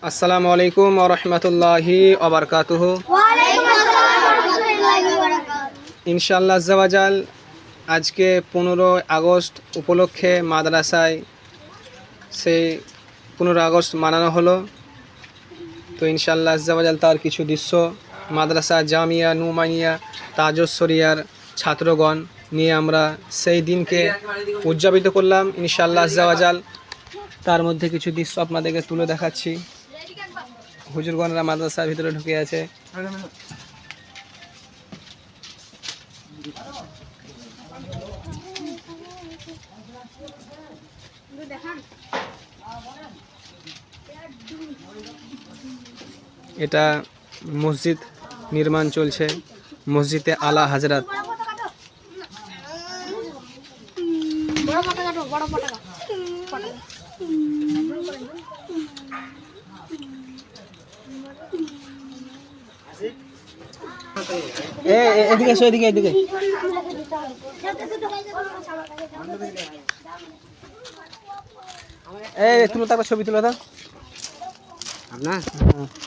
আসসালামু আলাইকুম ওয়া রাহমাতুল্লাহি ওয়া বারাকাতুহু। ওয়ালাইকুম আসসালাম ওয়া রাহমাতুল্লাহি ওয়া বারাকাতুহু। ইনশাআল্লাহ আজ্জা ওয়া জাল আজকে 15 আগস্ট উপলক্ষে মাদ্রাসায় সেই 15 আগস্ট মানানো হলো। তো ইনশাআল্লাহ আজ্জা ওয়া জাল তার কিছু দৃশ্য মাদ্রাসা জামিয়া নুমানিয়া তাজুসসরিয়ার ছাত্রগণ নিয়ে আমরা সেই দিনকে উদযাপিত করলাম ইনশাআল্লাহ আজ্জা ওয়া জাল। তার মধ্যে কিছু দৃশ্য আপনাদেরকে তুলে দেখাচ্ছি। হুজুরগণরা মাদ্রাসার ভিতরে ঢুকে আছে। এটা মসজিদ নির্মাণ চলছে, মসজিদে আলা হাজরাত। এদিকে এসো, এদিকে এদিকে। তুলো, তারপর ছবি তুলো তো আপনার।